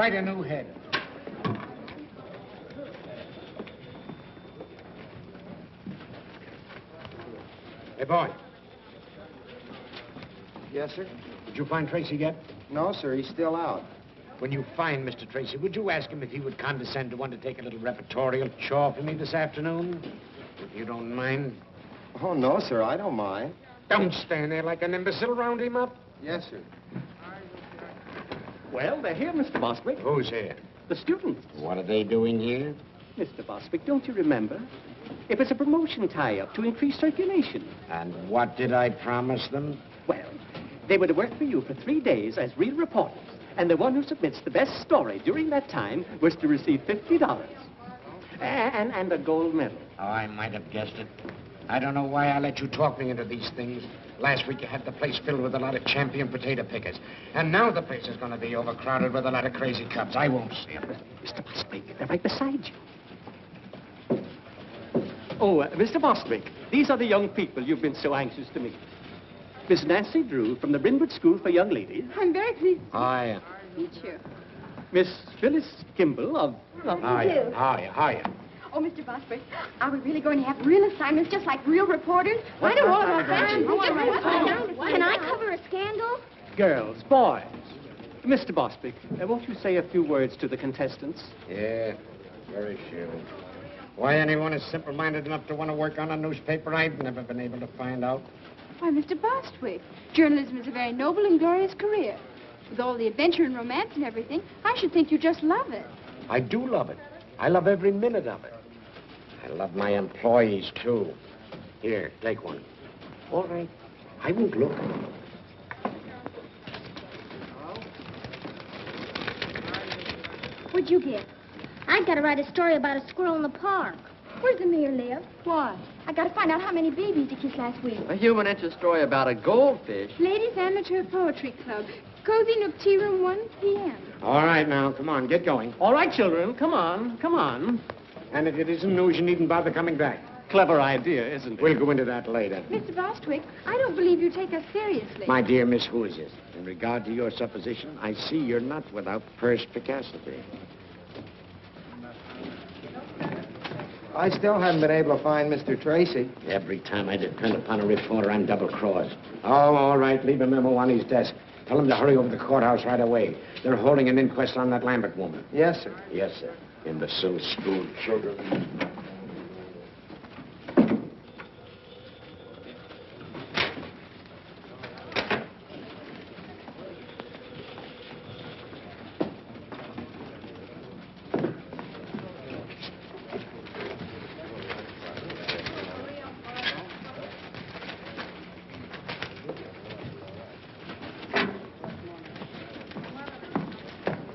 quite a new head. Hey, boy. Yes, sir? Did you find Tracy yet? No, sir. He's still out. When you find Mr. Tracy, would you ask him if he would condescend to undertake a little repertorial chore for me this afternoon? If you don't mind. Oh, no, sir. I don't mind. Don't stand there like an imbecile. Round him up. Yes, sir. Well, they're here, Mr. Bostwick. Who's here? The students. What are they doing here? Mr. Bostwick, don't you remember? It was a promotion tie-up to increase circulation. And what did I promise them? Well, they were to work for you for 3 days as real reporters. And the one who submits the best story during that time was to receive $50. And a gold medal. Oh, I might have guessed it. I don't know why I let you talk me into these things. Last week you had the place filled with a lot of champion potato pickers. And now the place is going to be overcrowded with a lot of crazy cubs. I won't see them. Mr. Bostwick, they're right beside you. Oh, Mr. Bostwick, these are the young people you've been so anxious to meet. Miss Nancy Drew from the Brynwood School for Young Ladies. I'm very pleased Hiya. to meet you. Miss Phyllis Kimball of... Hiya. Hiya. Oh, Mr. Bostwick, are we really going to have real assignments just like real reporters? Why don't all of our friends... Can I cover a scandal? Girls, boys. Mr. Bostwick, won't you say a few words to the contestants? Yeah, very sure. Why anyone is simple-minded enough to want to work on a newspaper, I've never been able to find out. Why, Mr. Bostwick, journalism is a very noble and glorious career. With all the adventure and romance and everything, I should think you just love it. I do love it. I love every minute of it. I love my employees, too. Here, take one. All right. I won't look. What'd you get? I got to write a story about a squirrel in the park. Where's the mayor live? Why? I got to find out how many babies he kissed last week. A human interest story about a goldfish. Ladies Amateur Poetry Club. Cozy Nook Tea Room, 1 p.m. All right, now, come on, get going. All right, children, come on, come on. And if it isn't news, you needn't bother coming back. Clever idea, isn't it? We'll go into that later. Mr. Bostwick, I don't believe you take us seriously. My dear Miss Hoosiers, in regard to your supposition, I see you're not without perspicacity. I still haven't been able to find Mr. Tracy. Every time I depend upon a reporter, I'm double-crossed. Oh, all right, leave a memo on his desk. Tell him to hurry over to the courthouse right away. They're holding an inquest on that Lambert woman. Yes, sir. Yes, sir. Imbecile school children.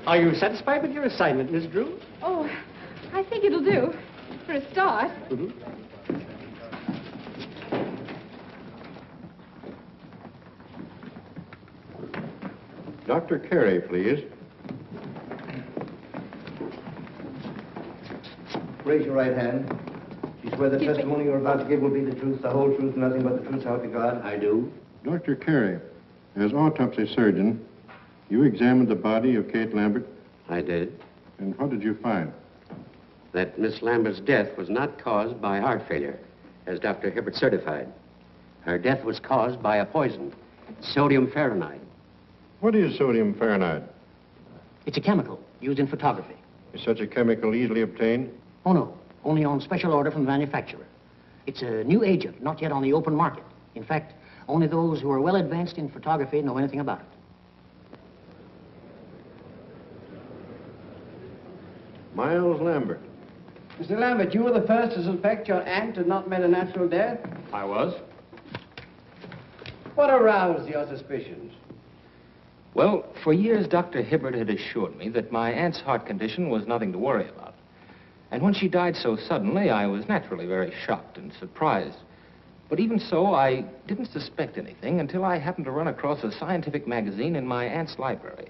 Are you satisfied with your assignment, Miss Drew? Oh, I think it'll do, for a start. Mm-hmm. Dr. Carey, please. Raise your right hand. Do you swear the testimony you're about to give will be the truth, the whole truth, nothing but the truth, so help you God? I do. Dr. Carey, as autopsy surgeon, you examined the body of Kate Lambert, I did. and what did you find? That Miss Lambert's death was not caused by heart failure, as Dr. Hibbert certified. Her death was caused by a poison, sodium fahrenheit. What is sodium fahrenheit? It's a chemical used in photography. Is such a chemical easily obtained? Oh, no. Only on special order from the manufacturer. It's a new agent, not yet on the open market. In fact, only those who are well advanced in photography know anything about it. Miles Lambert. Mr. Lambert, you were the first to suspect your aunt had not met a natural death? I was. What aroused your suspicions? Well, for years, Dr. Hibbert had assured me that my aunt's heart condition was nothing to worry about. And when she died so suddenly, I was naturally very shocked and surprised. But even so, I didn't suspect anything until I happened to run across a scientific magazine in my aunt's library.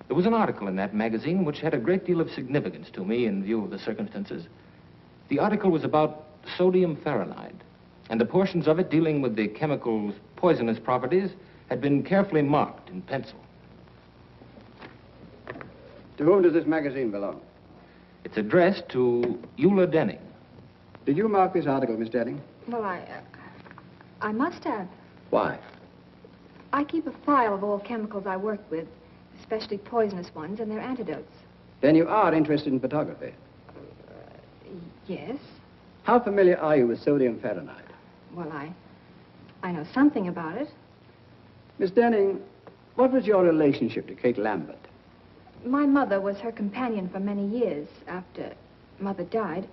There was an article in that magazine which had a great deal of significance to me in view of the circumstances. The article was about sodium fahrenheit, and the portions of it dealing with the chemical's poisonous properties had been carefully marked in pencil. To whom does this magazine belong? It's addressed to Eula Denning. Did you mark this article, Miss Denning? Well, I must have. Why? I keep a file of all chemicals I work with, especially poisonous ones and their antidotes. Then you are interested in photography. Yes. How familiar are you with sodium fahrenheit? Well, I know something about it. Miss Denning, what was your relationship to Kate Lambert? My mother was her companion for many years. After Mother died,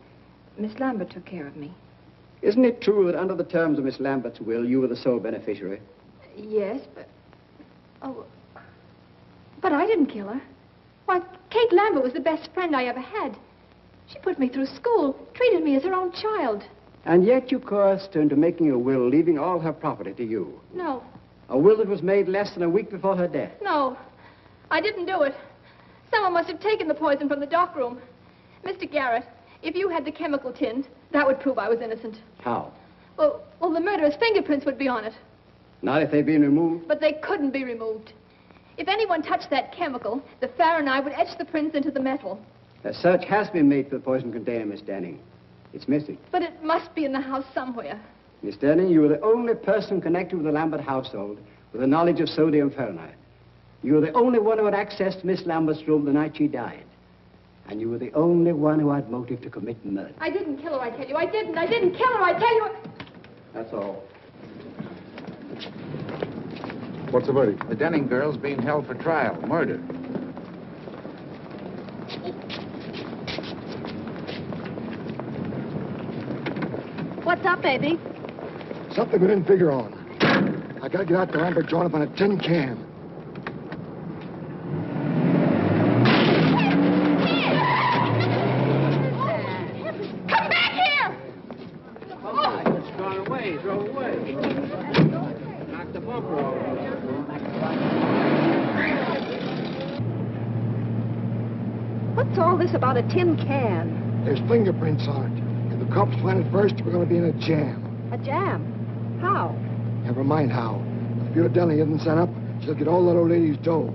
Miss Lambert took care of me. Isn't it true that under the terms of Miss Lambert's will, you were the sole beneficiary? Yes, but... Oh, but I didn't kill her. Why, Kate Lambert was the best friend I ever had. She put me through school, treated me as her own child. And yet you coerced her into making a will, leaving all her property to you. No, A will that was made less than a week before her death. no, I didn't do it. Someone must have taken the poison from the dock room. Mr. Garrett, if you had the chemical tins, that would prove I was innocent. How? Well, the murderer's fingerprints would be on it. Not if they'd been removed? But they couldn't be removed. If anyone touched that chemical, the Fahrenheit would etch the prints into the metal. A search has been made for the poison container, Miss Denning. It's missing. But it must be in the house somewhere. Miss Denning, you were the only person connected with the Lambert household with a knowledge of sodium fahrenheit. You were the only one who had access to Miss Lambert's room the night she died. And you were the only one who had motive to commit murder. I didn't kill her, I tell you. I didn't kill her, I tell you. That's all. What's the verdict? The Denning girl's being held for trial, murder. What's up, baby? Something we didn't figure on. I gotta get out to Lambert joint up on a tin can. Come back here! It's gone away. Throw away. Knock the bumper off. What's all this about a tin can? There's fingerprints on it. If the cops find it first, we're gonna be in a jam. A jam? How? Never mind how. If your Denning isn't sent up, she'll get all that old lady's dough.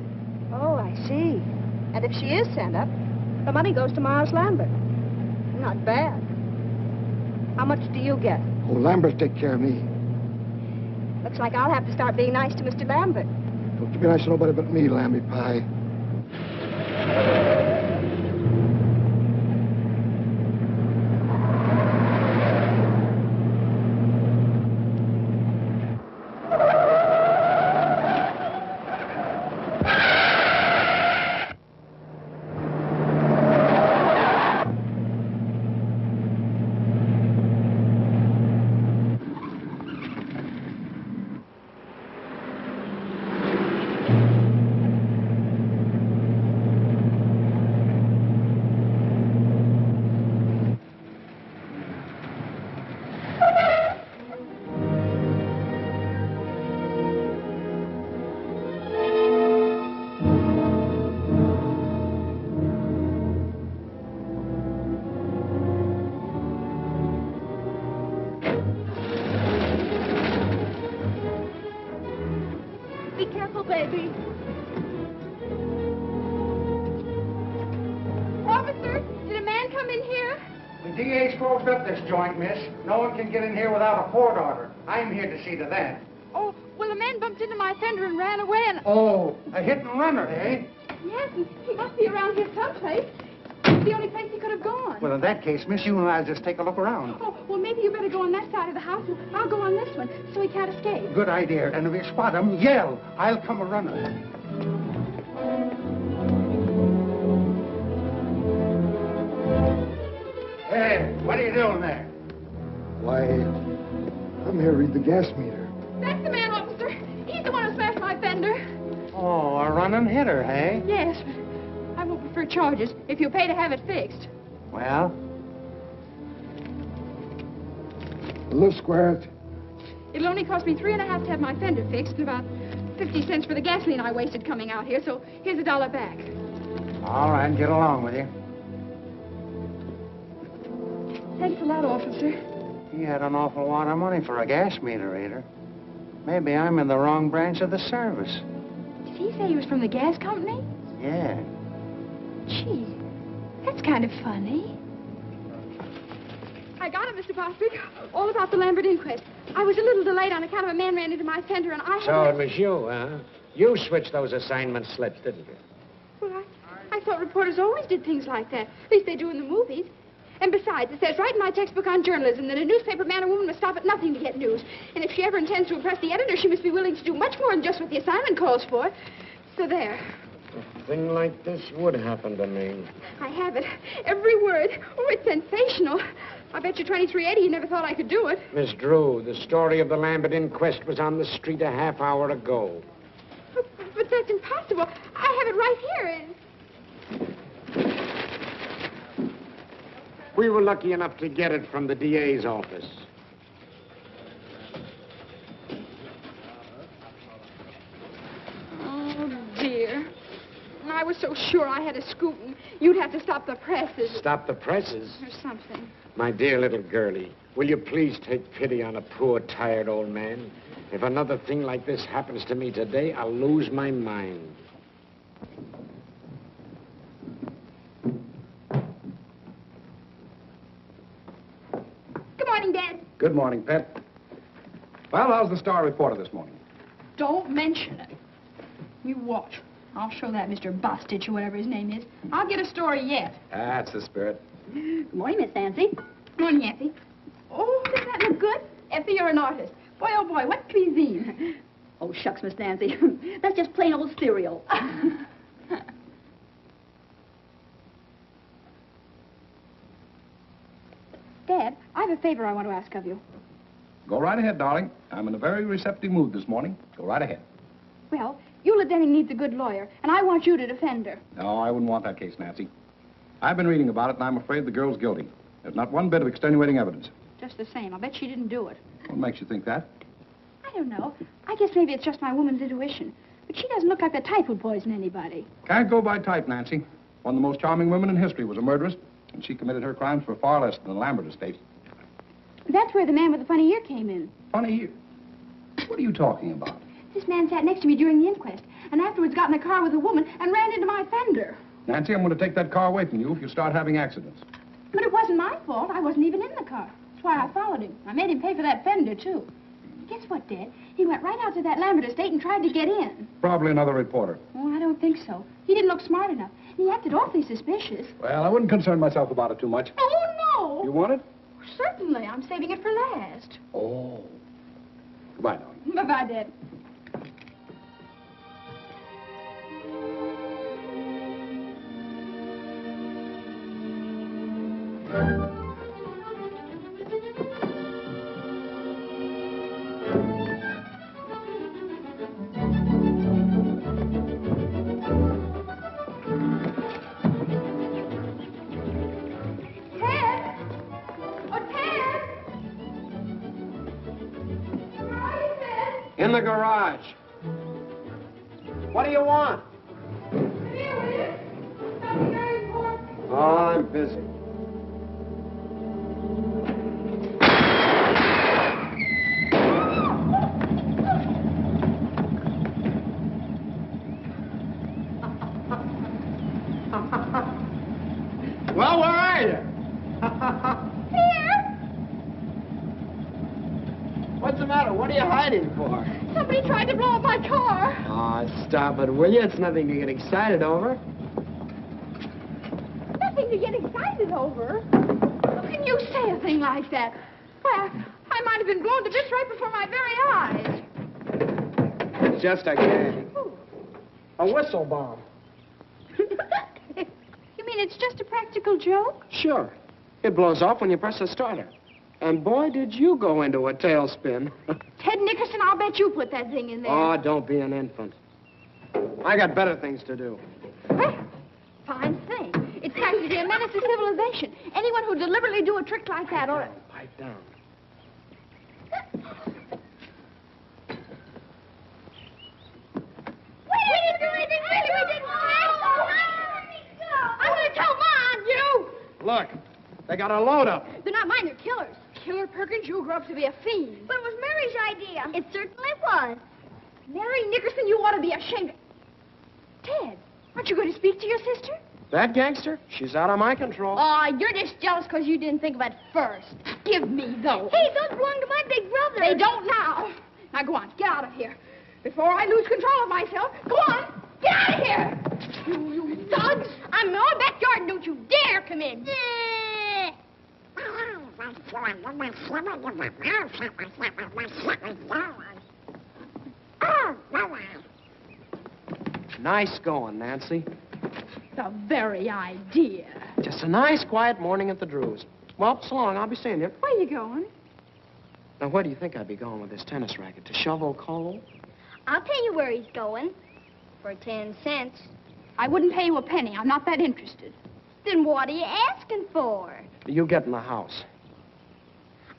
Oh, I see. And if she is sent up, the money goes to Miles Lambert. Not bad. How much do you get? Oh, Lambert take care of me. Looks like I'll have to start being nice to Mr. Lambert. Don't you be nice to nobody but me, Lamby Pie. Be careful, baby. Officer, did a man come in here? The DA's closed up this joint, miss. No one can get in here without a court order. I'm here to see to that. Oh, well, a man bumped into my fender and ran away and... Oh, a hit and runner, eh? Yes, he must be around here someplace. It's the only place he could have gone. Well, in that case, miss, you and I'll just take a look around. Oh, well, maybe you better go on that side of the house, and I'll go on this one, so he can't escape. Good idea. And if you spot him, yell. I'll come a runner. Hey, what are you doing there? Why, I'm here to read the gas meter. That's the man, officer. He's the one who smashed my fender. Oh, a running hitter, eh? Yes, but I won't prefer charges if you pay to have it fixed. Well, Let's square it. It'll only cost me $3.50 to have my fender fixed and about 50 cents for the gasoline I wasted coming out here, so here's $1 back. all right, get along with you. Thanks a lot, officer. He had an awful lot of money for a gas meter reader. Maybe I'm in the wrong branch of the service. Did he say he was from the gas company? Yeah. Gee, that's kind of funny. I got it, Mr. Bostwick. All about the Lambert inquest. I was a little delayed on account of a man ran into my fender, and I had... So it was you, huh? You switched those assignment slips, didn't you? Well, I thought reporters always did things like that. At least they do in the movies. And besides, it says right in my textbook on journalism that a newspaper man or woman must stop at nothing to get news. And if she ever intends to impress the editor, she must be willing to do much more than just what the assignment calls for. So there. A thing like this would happen to me. I have it. Every word. Oh, it's sensational. I bet you 2380 you never thought I could do it. Miss Drew, the story of the Lambert inquest was on the street a half hour ago. But that's impossible. I have it right here. We were lucky enough to get it from the DA's office. Oh, dear. I was so sure I had a scoop, and you'd have to stop the presses. Stop the presses? Or something. My dear little girlie, will you please take pity on a poor, tired old man? If another thing like this happens to me today, I'll lose my mind. Good morning, Dad. Good morning, Pet. Well, how's the Star reporter this morning? Don't mention it. You watch. I'll show that Mr. Bostitch or whatever his name is. I'll get a story yet. That's the spirit. Good morning, Miss Nancy. Good morning, Effie. Oh, does that look good? Effie, you're an artist. Boy, oh, boy, what cuisine? Oh, shucks, Miss Nancy. That's just plain old cereal. Dad, I have a favor I want to ask of you. Go right ahead, darling. I'm in a very receptive mood this morning. Go right ahead. Well, Eula Denning needs a good lawyer, and I want you to defend her. No, I wouldn't want that case, Nancy. I've been reading about it, and I'm afraid the girl's guilty. There's not one bit of extenuating evidence. Just the same. I'll bet she didn't do it. What makes you think that? I don't know. I guess maybe it's just my woman's intuition. But she doesn't look like the type who'd poison anybody. Can't go by type, Nancy. One of the most charming women in history was a murderess, and she committed her crimes for far less than the Lambert estate. That's where the man with the funny ear came in. Funny ear? What are you talking about? This man sat next to me during the inquest, and afterwards got in a car with a woman and ran into my fender. Nancy, I'm going to take that car away from you if you start having accidents. But it wasn't my fault. I wasn't even in the car. That's why I followed him. I made him pay for that fender, too. Guess what, Dad? He went right out to that Lambert estate and tried to get in. Probably another reporter. Oh, I don't think so. He didn't look smart enough. He acted awfully suspicious. Well, I wouldn't concern myself about it too much. Oh, no! You want it? Certainly. I'm saving it for last. Oh. Goodbye, darling. Bye-bye, Dad. In the garage. What do you want? Oh, I'm busy. Well, where are you? Here! What's the matter? What are you hiding for? Somebody tried to blow up my car. Oh, stop it, will you? It's nothing to get excited over. Nothing to get excited over. How can you say a thing like that? Why, I might have been blown to bits right before my very eyes. It's just a gag. A whistle bomb. You mean it's just a practical joke? Sure. It blows off when you press the starter. And boy, did you go into a tailspin. Ted Nickerson, I'll bet you put that thing in there. Oh, don't be an infant. I got better things to do. Well, fine thing. It's practically a menace to civilization. Anyone who deliberately do a trick like that ought to... Pipe down. We didn't do anything, really. We didn't. I'm going to tell Mom, you. Look, they got a load up. They're not mine. They're killers. Killer Perkins, you grew up to be a fiend. But it was Mary's idea. It certainly was. Mary Nickerson, you ought to be ashamed. Ted, aren't you going to speak to your sister? That gangster? She's out of my control. Aw, you're just jealous because you didn't think of it first. Give me those. Hey, those belong to my big brother. They don't now. Now go on, get out of here. Before I lose control of myself. Go on, get out of here. You thugs. I'm in our backyard and don't you dare come in. Nice going, Nancy. The very idea. Just a nice, quiet morning at the Drews. Well, so long. I'll be seeing you. Where you going? Now, where do you think I'd be going with this tennis racket? To shovel coal? I'll tell you where he's going. For 10 cents. I wouldn't pay you a penny. I'm not that interested. Then what are you asking for? You get in the house.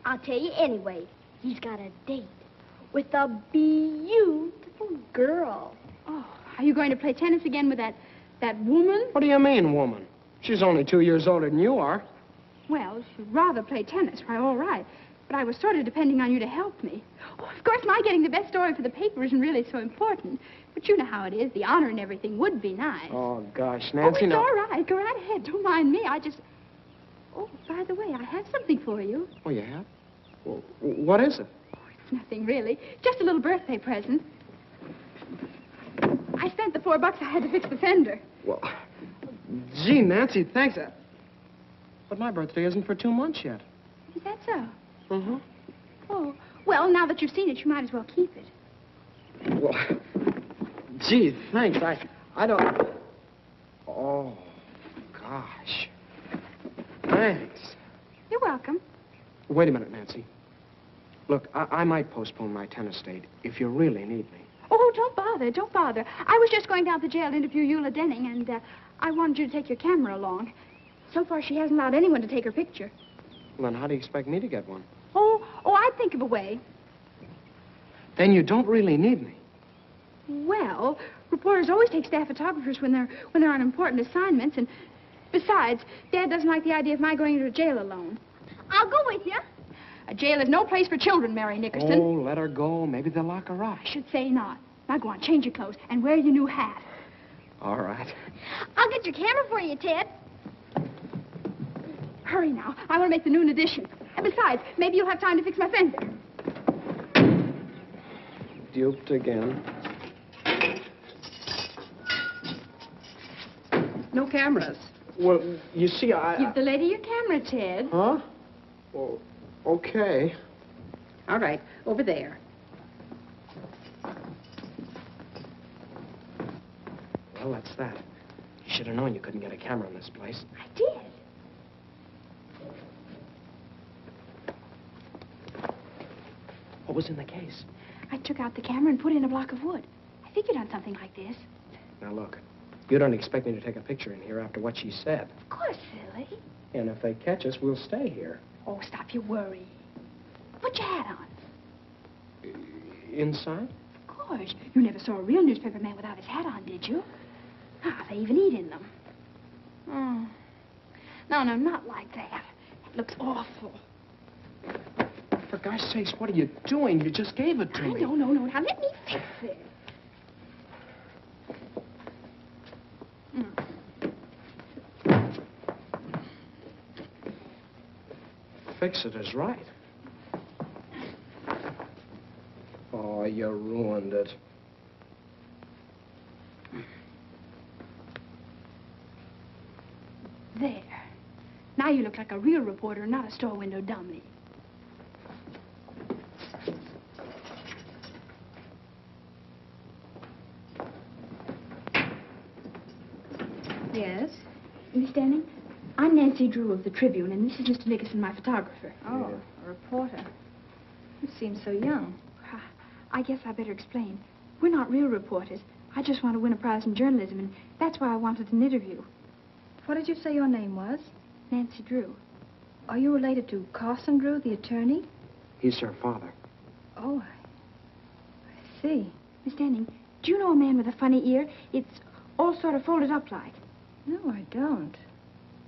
I'll tell you anyway. He's got a date with a beautiful girl. Oh, are you going to play tennis again with that woman? What do you mean, woman? She's only 2 years older than you are. Well, if you'd rather play tennis, why, all right. But I was sort of depending on you to help me. Oh, of course, my getting the best story for the paper isn't really so important. But you know how it is. The honor and everything would be nice. Oh, gosh, Oh, Nancy, it's now... all right. Go right ahead. Don't mind me. I just... Oh, by the way, I have something for you. Oh, you have? Well, what is it? It's nothing, really. Just a little birthday present. I spent the $4 I had to fix the fender. Well, gee, Nancy, thanks. But my birthday isn't for 2 months yet. Is that so? Mm-hmm. Oh, well, now that you've seen it, you might as well keep it. Well, gee, thanks. I don't... Oh, gosh. Thanks. You're welcome. Wait a minute, Nancy. Look, I might postpone my tennis date if you really need me. Oh, don't bother, don't bother. I was just going down to jail to interview Eula Denning, and I wanted you to take your camera along. So far, she hasn't allowed anyone to take her picture. Well, then how do you expect me to get one? Oh, I'd think of a way. Then you don't really need me. Well, reporters always take staff photographers when they're on important assignments, and besides, Dad doesn't like the idea of my going into a jail alone. I'll go with you. A jail is no place for children, Mary Nickerson. Oh, let her go. Maybe they'll lock her up. I should say not. Now go on, change your clothes, and wear your new hat. All right. I'll get your camera for you, Ted. Hurry now. I want to make the noon edition. And besides, maybe you'll have time to fix my fender. Duped again. No cameras. Well, you see, Give the lady your camera, Ted. Huh? Well, okay. All right, over there. Well, that's that. You should have known you couldn't get a camera in this place. I did. What was in the case? I took out the camera and put in a block of wood. I figured on something like this. Now, look. You don't expect me to take a picture in here after what she said. Of course, silly. And if they catch us, we'll stay here. Oh, stop your worry. Put your hat on. Inside? Of course. You never saw a real newspaper man without his hat on, did you? Ah, they even eat in them. Oh. No, not like that. It looks awful. For gosh sakes, what are you doing? You just gave it to me. No. Now, let me fix it. Fix it is right. Oh, you ruined it. There. Now you look like a real reporter, not a store window dummy. Yes? Miss Denning? I'm Nancy Drew of the Tribune, and this is Mr. Nickerson, my photographer. Oh, a reporter. You seem so young. I guess I better explain. We're not real reporters. I just want to win a prize in journalism, and that's why I wanted an interview. What did you say your name was? Nancy Drew. Are you related to Carson Drew, the attorney? He's her father. Oh, I see. Miss Denning, do you know a man with a funny ear? It's all sort of folded up like. No, I don't.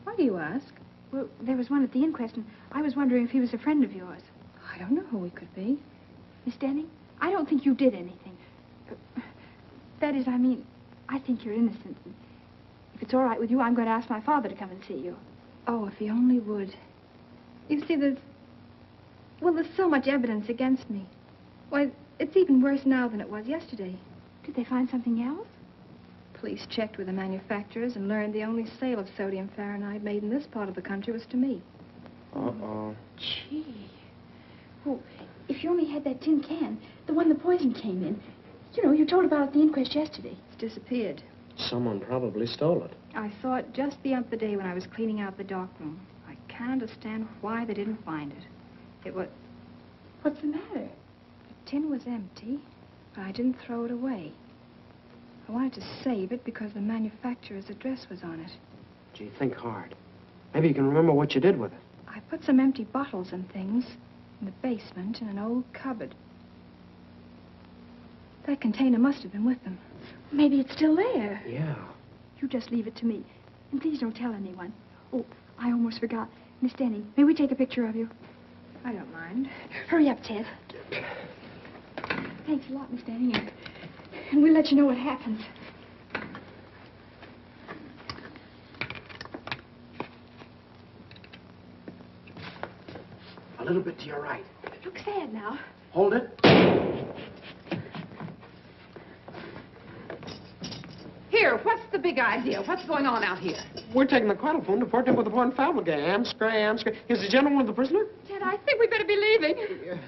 Why do you ask? Well, there was one at the inquest, and I was wondering if he was a friend of yours. I don't know who he could be. Miss Denning, I don't think you did anything. That is, I mean, I think you're innocent. If it's all right with you, I'm going to ask my father to come and see you. Oh, if he only would. You see, there's so much evidence against me. Why, it's even worse now than it was yesterday. Did they find something else? Police checked with the manufacturers and learned the only sale of sodium fahrenheit made in this part of the country was to me. Uh-oh. Gee. Oh, if you only had that tin can, the one the poison came in. You know, you told about at the inquest yesterday. It's disappeared. Someone probably stole it. I saw it just the other day when I was cleaning out the darkroom. I can't understand why they didn't find it. It was... What's the matter? The tin was empty, but I didn't throw it away. I wanted to save it because the manufacturer's address was on it. Gee, think hard. Maybe you can remember what you did with it. I put some empty bottles and things in the basement in an old cupboard. That container must have been with them. Maybe it's still there. Yeah. You just leave it to me. And please don't tell anyone. Oh, I almost forgot. Miss Denning, may we take a picture of you? I don't mind. Hurry up, Ted. Thanks a lot, Miss Denning. And we'll let you know what happens. A little bit to your right. Look sad now. Hold it. Here, what's the big idea? What's going on out here? We're taking the telephone to port him with the one family guy. Amscray. Is the gentleman the prisoner? Ted, I think we better be leaving.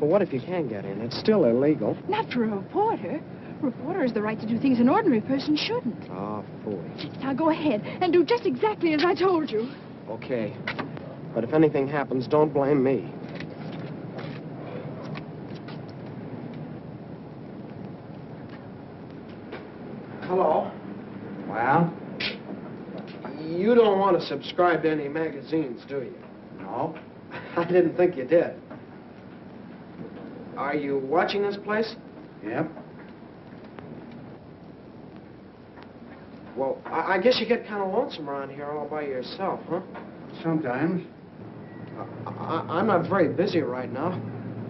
Well, what if you can get in? It's still illegal. Not for a reporter. A reporter has the right to do things an ordinary person shouldn't. Oh, fool. Now go ahead and do just exactly as I told you. Okay. But if anything happens, don't blame me. Hello? Well? You don't want to subscribe to any magazines, do you? No. I didn't think you did. Are you watching this place? Yep. Well, I guess you get kind of lonesome around here all by yourself, huh? Sometimes. I'm not very busy right now.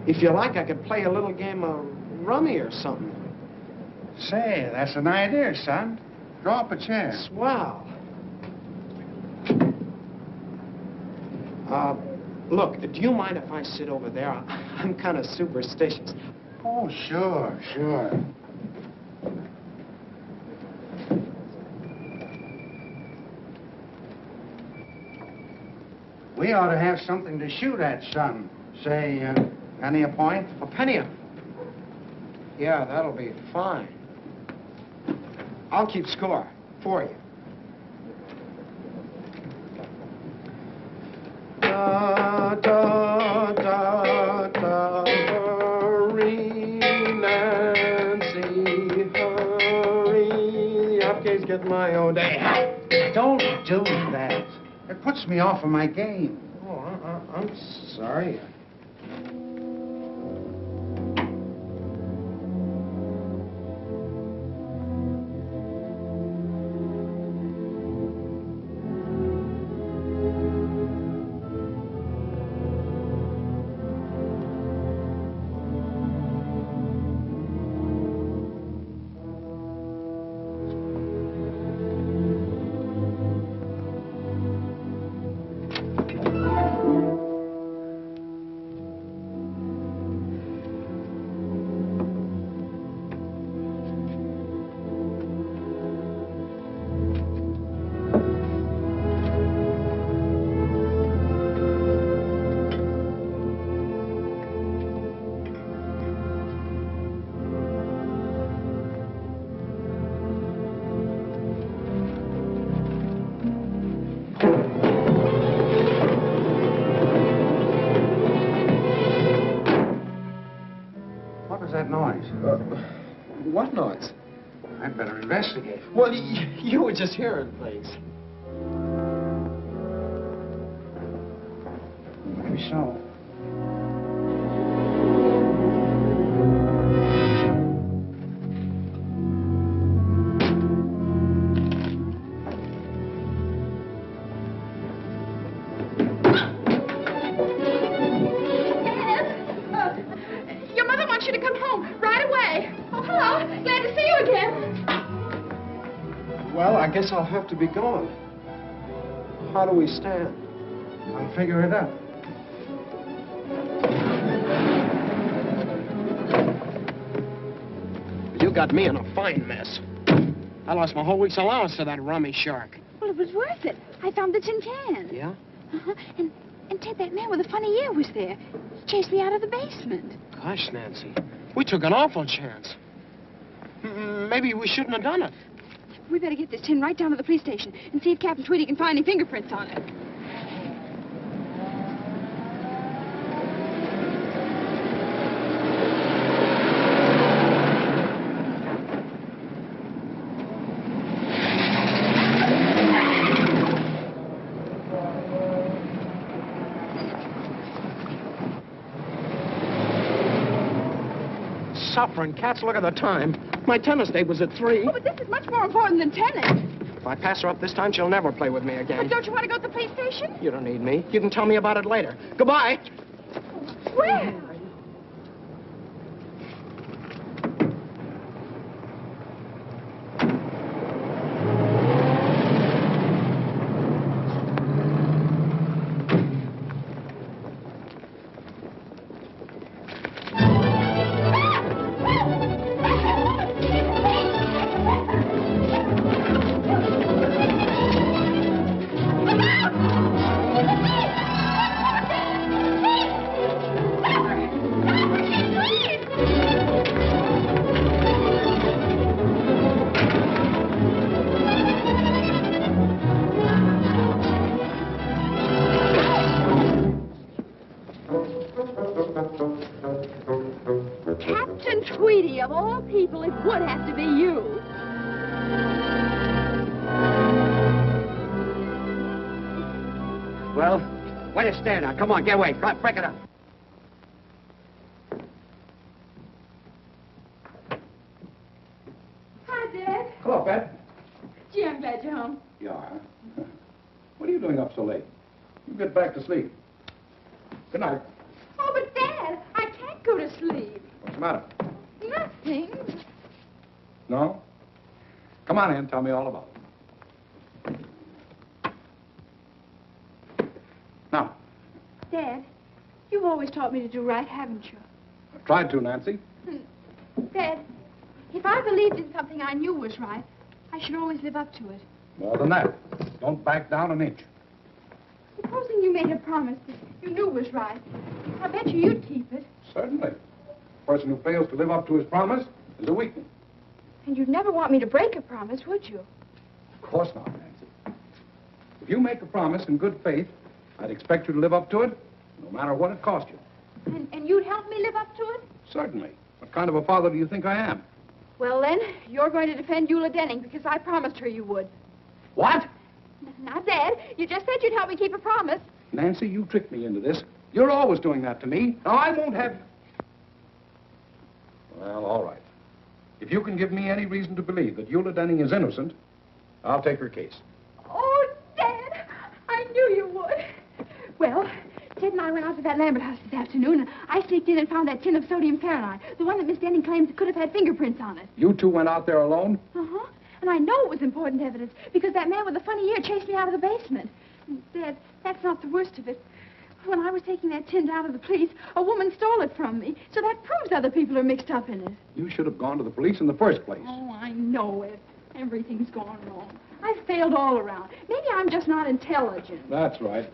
If you like, I could play a little game of rummy or something. Say, that's an idea, son. Draw up a chair. Swell. Look, do you mind if I sit over there? I'm kind of superstitious. Oh, sure, sure. We ought to have something to shoot at, son. Say, penny a point? A penny a... Yeah, that'll be fine. I'll keep score for you. Da, da, da, da, hurry, Nancy, hurry. Upgate's get my own day. Don't do that. It puts me off of my game. Oh, I'm sorry. What was that noise? What noise? I'd better investigate. Well, you were just hearing things. Maybe so. guess I'll have to be going. How do we stand? I'll figure it out. You got me in a fine mess. I lost my whole week's allowance to that rummy shark. Well, it was worth it. I found the tin can. Yeah? Uh-huh. And Ted, that man with the funny ear was there. He chased me out of the basement. Gosh, Nancy, we took an awful chance. Maybe we shouldn't have done it. We better get this tin right down to the police station and see if Captain Tweedy can find any fingerprints on it. Suffering cats, look at the time. My tennis date was at 3. Oh, but this is much more important than tennis. If I pass her up this time, she'll never play with me again. But don't you want to go to the police station? You don't need me. You can tell me about it later. Goodbye. Where? Captain Tweedy, of all people, it would have to be you. Well, where do you stand now? Come on, get away. Break it up. Hi, Dad. Hello, Pat. Gee, I'm glad you're home. You are? What are you doing up so late? You get back to sleep. Good night. Oh, but Dad, I can't go to sleep. What's the matter? Nothing. No? Come on in. Tell me all about it. Now, Dad, you've always taught me to do right, haven't you? I've tried to, Nancy. Dad, if I believed in something I knew was right, I should always live up to it. More than that. Don't back down an inch. Supposing you made a promise that you knew was right, I bet you'd keep it. Certainly. A person who fails to live up to his promise is a weakling. And you'd never want me to break a promise, would you? Of course not, Nancy. If you make a promise in good faith, I'd expect you to live up to it, no matter what it cost you. And you'd help me live up to it? Certainly. What kind of a father do you think I am? Well, then, you're going to defend Eula Denning because I promised her you would. What? Now, Dad, you just said you'd help me keep a promise. Nancy, you tricked me into this. You're always doing that to me. Now, I won't have... Well, all right. If you can give me any reason to believe that Eula Denning is innocent, I'll take her case. Oh, Dad, I knew you would. Well, Ted and I went out to that Lambert house this afternoon, and I sneaked in and found that tin of sodium Fahrenheit, the one that Miss Denning claims could have had fingerprints on it. You two went out there alone? Uh-huh. And I know it was important evidence because that man with the funny ear chased me out of the basement. And Dad, that's not the worst of it. When I was taking that tin down to the police, a woman stole it from me. So that proves other people are mixed up in it. You should have gone to the police in the first place. Oh, I know it. Everything's gone wrong. I've failed all around. Maybe I'm just not intelligent. That's right.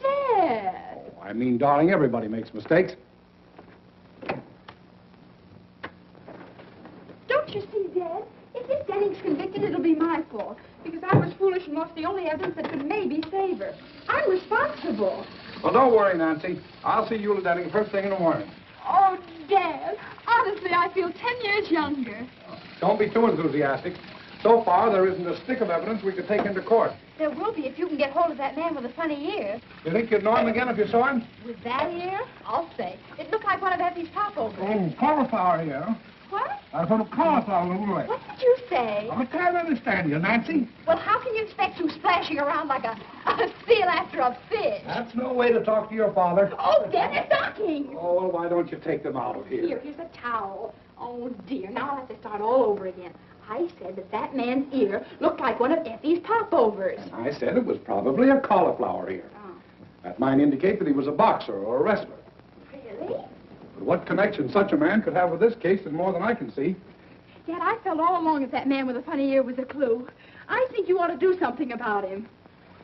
Dad! Oh, I mean, darling, everybody makes mistakes. Don't you see, Dad? If Miss Denning's convicted, it'll be my fault. Because I was foolish and lost the only evidence that could maybe save her. I'm responsible. Well, don't worry, Nancy. I'll see Eula Denning first thing in the morning. Oh, Dad. Honestly, I feel 10 years younger. Don't be too enthusiastic. So far, there isn't a stick of evidence we could take into court. There will be if you can get hold of that man with the funny ear. You think you'd know him again if you saw him? With that ear? I'll say. It looked like one of Effie's popovers. Oh, cauliflower here. What? I put a cauliflower in the way. What did you say? I can't understand you, Nancy. Well, how can you expect you splashing around like a seal after a fish? That's no way to talk to your father. Oh, Dad, they're stocking. Oh, well, why don't you take them out of here? Here's a towel. Oh, dear. Now I'll have to start all over again. I said that that man's ear looked like one of Effie's popovers. I said it was probably a cauliflower ear. That might indicate that he was a boxer or a wrestler. Really? But what connection such a man could have with this case is more than I can see. Dad, I felt all along that man with a funny ear was a clue. I think you ought to do something about him.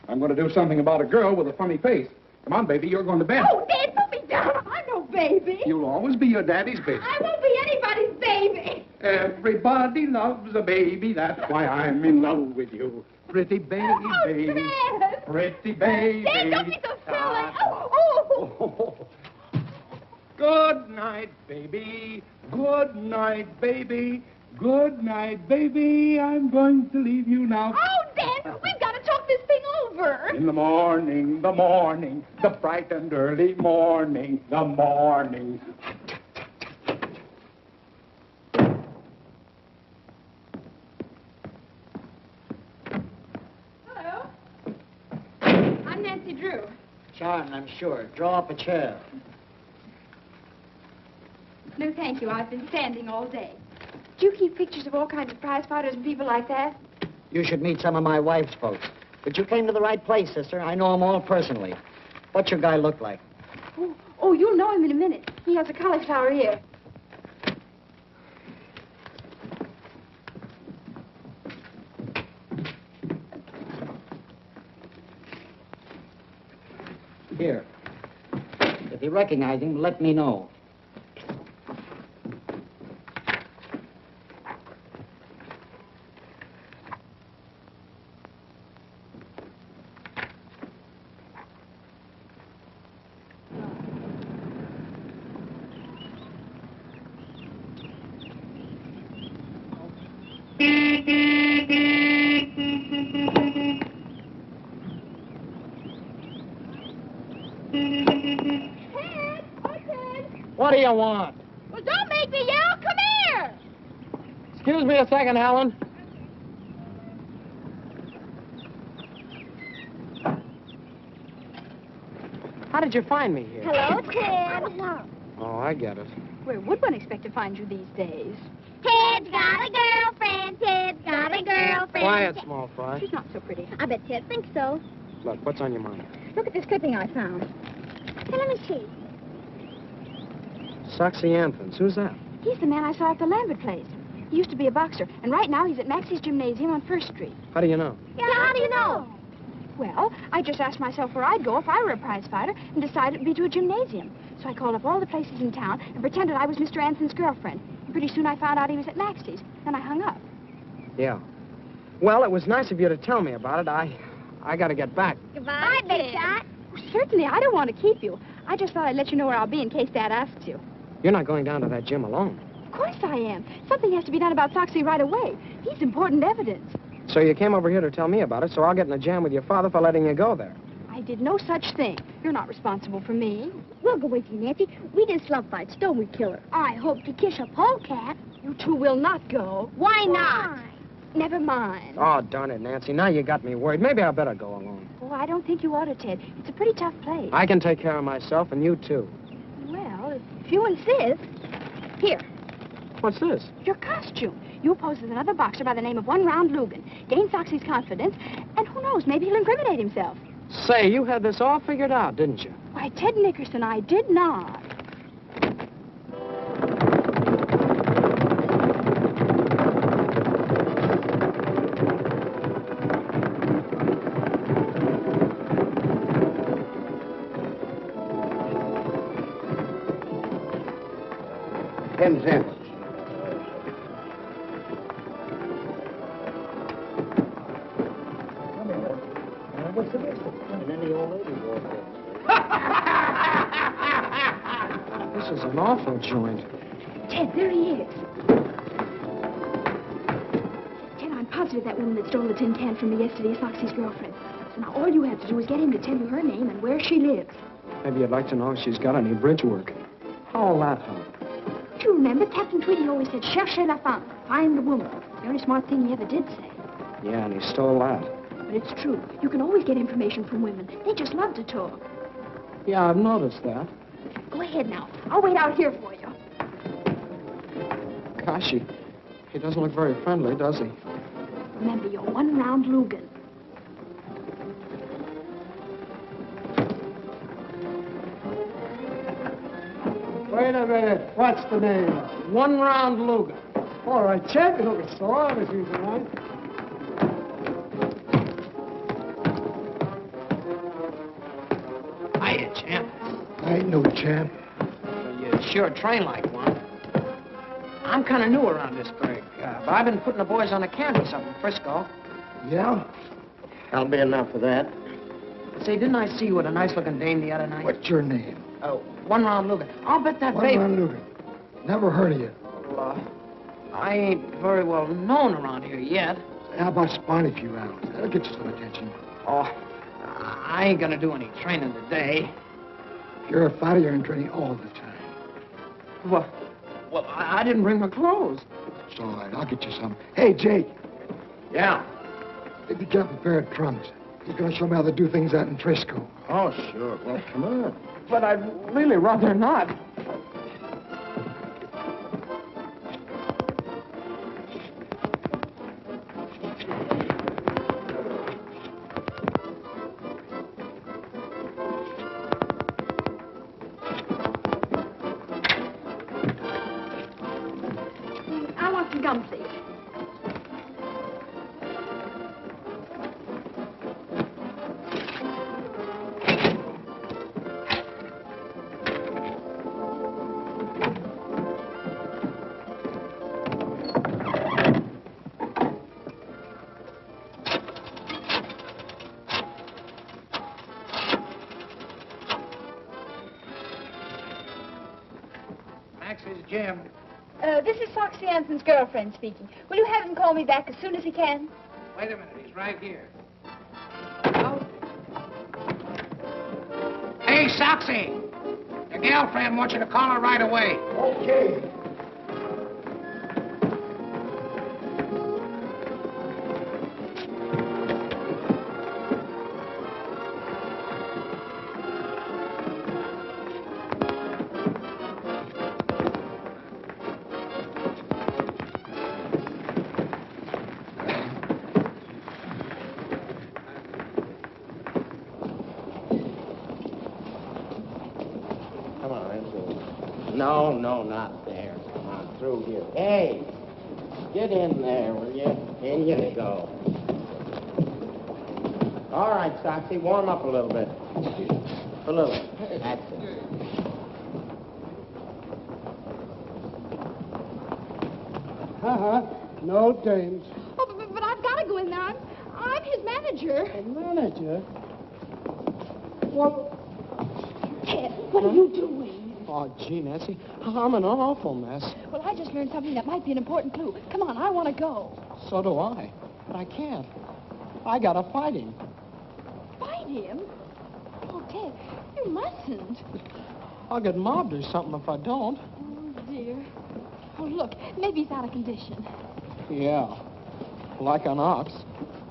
I'm going to do something about a girl with a funny face. Come on, baby, you're going to bed. Oh, Dad, put me down. I'm no baby. You'll always be your daddy's baby. I won't be anybody's baby. Everybody loves a baby. That's why I'm in love with you. Pretty baby. Oh, Dad. Pretty baby. Dad, don't be so silly. Oh. Good night, baby. Good night, baby. Good night, baby. I'm going to leave you now. Oh, Dad, we've got to talk this thing over. In the morning, the bright and early morning, the morning. Hello. I'm Nancy Drew. Charmed, I'm sure. Draw up a chair. No, thank you. I've been standing all day. Do you keep pictures of all kinds of prize fighters and people like that? You should meet some of my wife's folks. But you came to the right place, sister. I know them all personally. What's your guy look like? Oh, you'll know him in a minute. He has a cauliflower ear. Here. If you recognize him, let me know. What do you want? Well, don't make me yell. Come here. Excuse me a second, Helen. How did you find me here? Hello, Ted. Oh, I get it. Where would one expect to find you these days? Ted's got a girlfriend. Ted's got a girlfriend. Quiet, small fry. She's not so pretty. I bet Ted thinks so. Look, what's on your mind? Look at this clipping I found. Hey, let me see. Soxy Anthons. Who's that? He's the man I saw at the Lambert place. He used to be a boxer, and right now he's at Maxie's Gymnasium on 1st Street. How do you know? Yeah, how do you know? Well, I just asked myself where I'd go if I were a prize fighter and decided it'd be to a gymnasium. So I called up all the places in town and pretended I was Mr. Anson's girlfriend. And pretty soon I found out he was at Maxie's. Then I hung up. Yeah. Well, it was nice of you to tell me about it. I got to get back. Goodbye, Big Shot. Certainly, I don't want to keep you. I just thought I'd let you know where I'll be in case Dad asks you. You're not going down to that gym alone. Of course I am. Something has to be done about Foxy right away. He's important evidence. So you came over here to tell me about it, so I'll get in a jam with your father for letting you go there. I did no such thing. You're not responsible for me. We'll go with you, Nancy. We did slump fights, don't we, Killer? I hope to kiss a polecat. You two will not go. Why not? Never mind. Oh, darn it, Nancy. Now you got me worried. Maybe I better go alone. Oh, I don't think you ought to, Ted. It's a pretty tough place. I can take care of myself, and you too. Well, if you insist. Here. What's this? Your costume. You pose as another boxer by the name of One Round Lugan. Gain Foxy's confidence, and who knows, maybe he'll incriminate himself. Say, you had this all figured out, didn't you? Why, Ted Nickerson, I did not. Ten cents. What's the matter? And then the old lady walked in. This is an awful joint. Ted, there he is. Ted, I'm positive that woman that stole the tin can from me yesterday is Foxy's girlfriend. So now all you have to do is get him to tell you her name and where she lives. Maybe you'd like to know if she's got any bridge work. How'll that help? Do you remember Captain Tweedy always said, cherchez la femme, find the woman. The only smart thing he ever did say. Yeah, and he stole that. But it's true. You can always get information from women. They just love to talk. Yeah, I've noticed that. Go ahead now. I'll wait out here for you. Gosh, He doesn't look very friendly, does he? Remember your one-round Lugan. Wait a minute. What's the name? One round Lugan. All right, champ. You look sore. This is all right. Hiya, champ. I ain't no champ. Well, you sure train like one. I'm kind of new around this burg, but I've been putting the boys on the canvas up in Frisco. Yeah? That'll be enough of that. Say, didn't I see you with a nice-looking dame the other night? What's your name? One round Lugan. I'll bet that One baby... round Lugan. Never heard of you. Well, I ain't very well known around here yet. How about spawning a few rounds? That'll get you some attention. Oh, I ain't gonna do any training today. If you're a fighter, you're in training all the time. Well, I didn't bring my clothes. It's all right. I'll get you some. Hey, Jake. Yeah? Take the cap a pair of trunks. He's gonna show me how to do things out in Frisco. Oh, sure. Well, come on. But I'd really rather not. I want some gum, please. Max is Jim. This is Foxy Anson's girlfriend speaking. Will you have him call me back as soon as he can? Wait a minute, he's right here. Hey, Soxy! Your girlfriend wants you to call her right away. Okay. Come on, Ansel. No, not there. Come on, through here. Hey, get in there, will you? In you go. All right, Soxy, warm up a little bit. A little. That's it. No dames. Oh, but I've got to go in there. I'm his manager. A manager? Well, Ted, what are you doing? Oh, gee, Nancy, I'm in an awful mess. Well, I just learned something that might be an important clue. Come on, I want to go. So do I. But I can't. I gotta fight him. Fight him? Oh, Ted, you mustn't. I'll get mobbed or something if I don't. Oh, dear. Oh, look, maybe he's out of condition. Yeah, like an ox.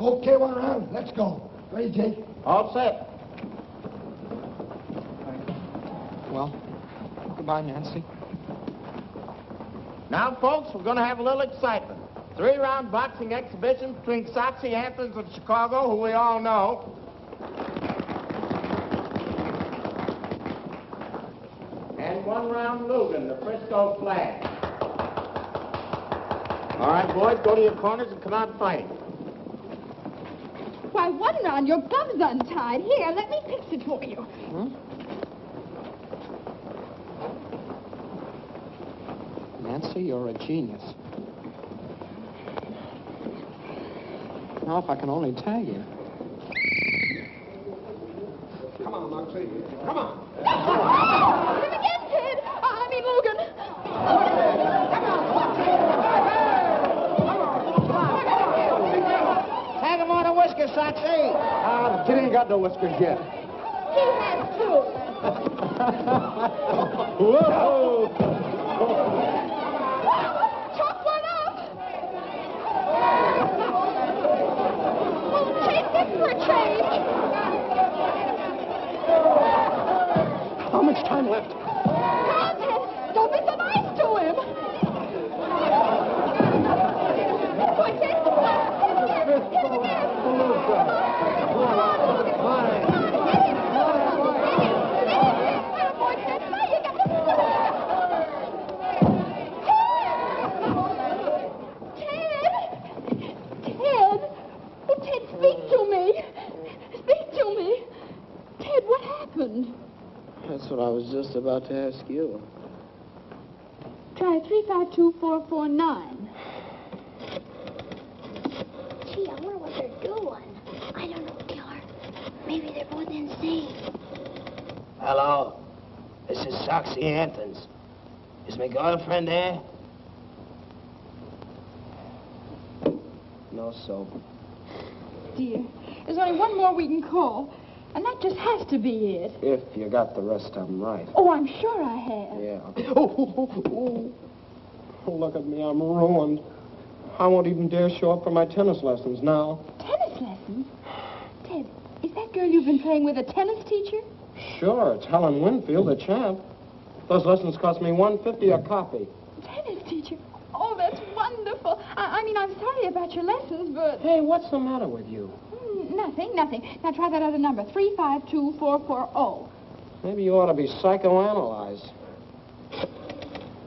Okay, one round. Let's go. Ready, Jake? All set. Well, goodbye, Nancy. Now, folks, we're going to have a little excitement. 3-round boxing exhibition between Soxy Anthons of Chicago, who we all know, and 1-round Lugan, the Frisco flag. All right, boys, go to your corners and come out fighting. Why, 1 round, your gum's untied. Here, let me fix it for you. Nancy, you're a genius. Now, if I can only tag you. Come on, Moxie. Come on. Him again, Ted. I mean, Logan. Tag him on a whisker, Soxy. the kid ain't got no whiskers yet. He has two. Whoa! Chalk one up. Well, trade this for a change. How much time left? Come on, Ted. Don't be so nice to him. happened? That's what I was just about to ask you. Try 352449. Gee, I wonder what they're doing. I don't know, Killer. Maybe they're both insane. Hello. This is Soxy Anthons. Is my girlfriend there? No soap. Dear, there's only one more we can call, and that just has to be it. If you got the rest of them right. Oh, I'm sure I have. Yeah. Oh, look at me. I'm ruined. I won't even dare show up for my tennis lessons now. Tennis lessons? Ted, is that girl you've been playing with a tennis teacher? Sure, it's Helen Winfield, the champ. Those lessons cost me $1.50 a copy. Tennis teacher? Oh, that's wonderful. I mean, I'm sorry about your lessons, but... Hey, what's the matter with you? Nothing. Now try that other number, 352440. Maybe you ought to be psychoanalyzed.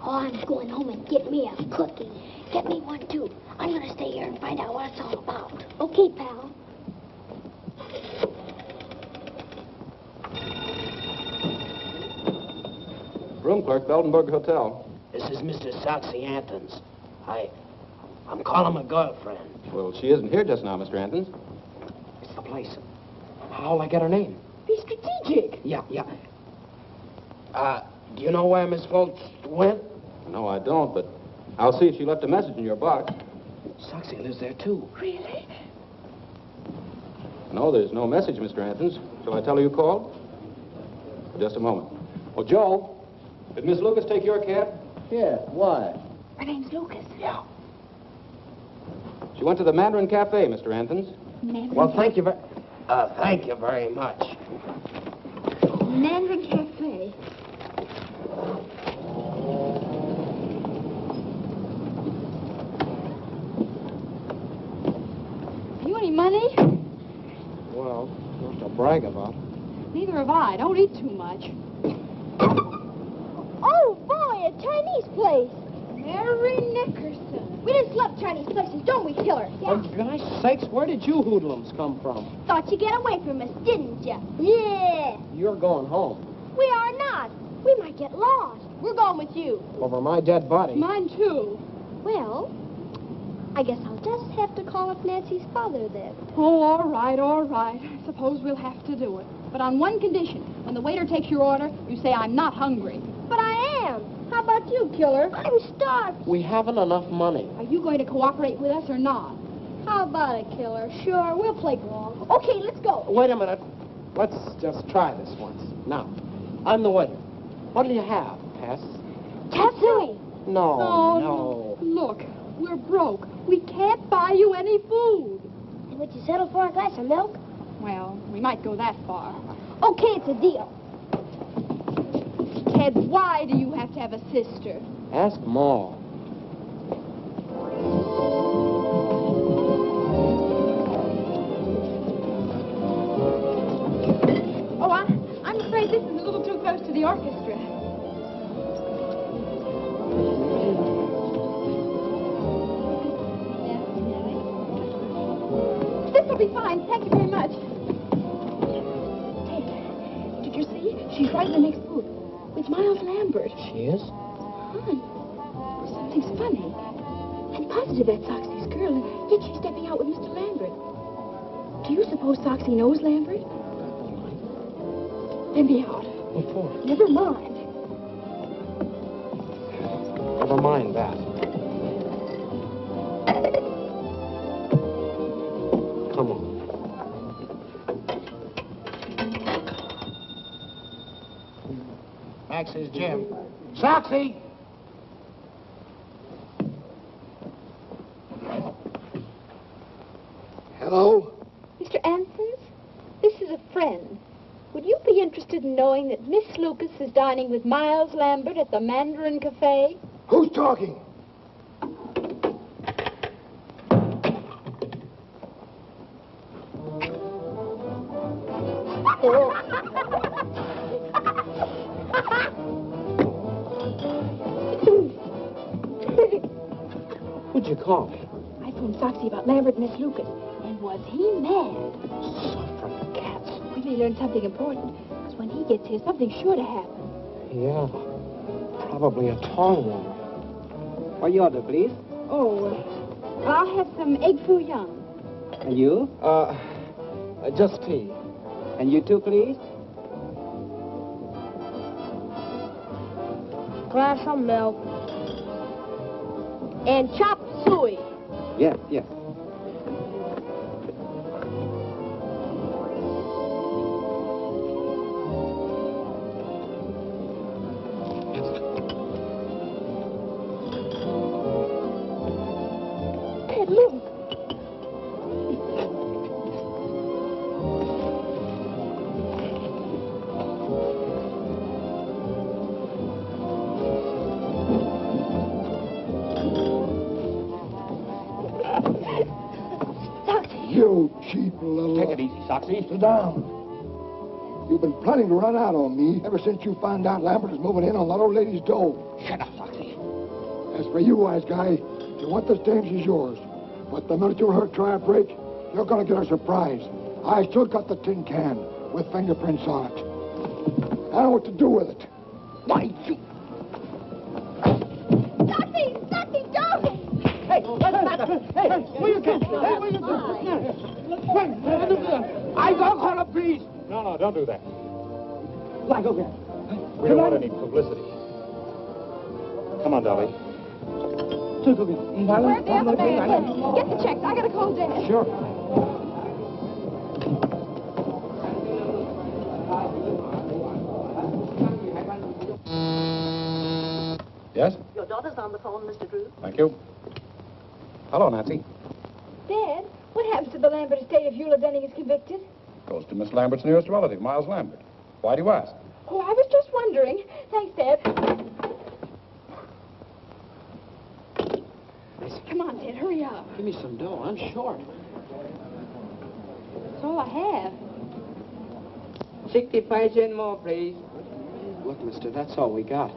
Oh, I'm going home and get me a cookie. Get me one, too. I'm going to stay here and find out what it's all about. Okay, pal. Room clerk, Beldenburg Hotel. This is Mr. Soxy Anthons. I'm calling my girlfriend. Well, she isn't here just now, Mr. Anthons. It's the place. How'll I get her name? Be strategic. Yeah. Do you know where Miss Foltz went? No, I don't, but I'll see if she left a message in your box. Soxy lives there, too. Really? No, there's no message, Mr. Anthons. Shall I tell her you called? Just a moment. Oh, Joe, did Miss Lucas take your cab? Yeah, why? Her name's Lucas. Yeah. She went to the Mandarin Cafe, Mr. Anthons. Mandarin Well, thank you very much. Mandarin Cafe. You any money? Well, not to brag about. Neither have I. Don't eat too much. Oh, boy, a Chinese place. Mary Nickerson. We just love Chinese places, don't we, Killer? For gosh sakes, where did you hoodlums come from? Thought you'd get away from us, didn't you? Yeah. You're going home. We are not. We might get lost. We're going with you. Over my dead body. Mine, too. Well, I guess I'll just have to call up Nancy's father then. Oh, all right. I suppose we'll have to do it. But on one condition. When the waiter takes your order, you say, I'm not hungry. But I am. How about you, Killer? I'm starved. We haven't enough money. Are you going to cooperate with us or not? How about it, Killer? Sure, we'll play along. Okay, let's go. Wait a minute. Let's just try this once. Now, I'm the waiter. What'll you have, Tess? Tatsui. No. Look, we're broke. We can't buy you any food. And would you settle for a glass of milk? Well, we might go that far. Okay, it's a deal. Ted, why do you have to have a sister? Ask Ma. Oh, I'm afraid this is a little too close to the orchestra. This will be fine. Thank you very much. Ted, did you see? She's right in the next booth. It's Miles Lambert. She is? Hon, something's funny. I'm positive that's Soxy's girl, and yet she's stepping out with Mr. Lambert. Do you suppose Soxy knows Lambert? Let me out. What for? Never mind. Never mind that. Come on. Max's gym. Soxy! Hello? Mr. Ansons, this is a friend. Would you be interested in knowing that Miss Lucas is dining with Miles Lambert at the Mandarin Cafe? Who's talking? Who'd you call? I phoned Soxy about Lambert and Miss Lucas. And was he mad? Suffering cats. We may learn something important. Because gets here, something's sure to happen. Yeah, probably a tall one. What you order, please? Oh, I'll have some egg foo young. And you? Just tea. And you too, please? Glass of milk. And chop suey. Yes, yes. Ted, look. You cheap little... Take it easy, Soxy. Sit down. You've been planning to run out on me ever since you found out Lambert is moving in on that old lady's dough. Shut up, Soxy. As for you, wise guy, if you want this dame, she's yours. But the minute you let her try a break, you're going to get a surprise. I still got the tin can with fingerprints on it. I know what to do with it. Why, you... Soxy, don't! Hey, will you get I don't call the police. No, don't do that. Like, okay. We don't want any publicity. Come on, Dolly. Where's the other man? Get the checks. I gotta call Dad. Sure. Yes? Your daughter's on the phone, Mr. Drew. Thank you. Hello, Nancy. Dad, what happens to the Lambert estate if Eula Denning is convicted? Goes to Miss Lambert's nearest relative, Miles Lambert. Why do you ask? Oh, I was just wondering. Thanks, Dad. Come on, Ted, hurry up. Give me some dough. I'm short. That's all I have. 65 cents more, please. Look, mister, that's all we got.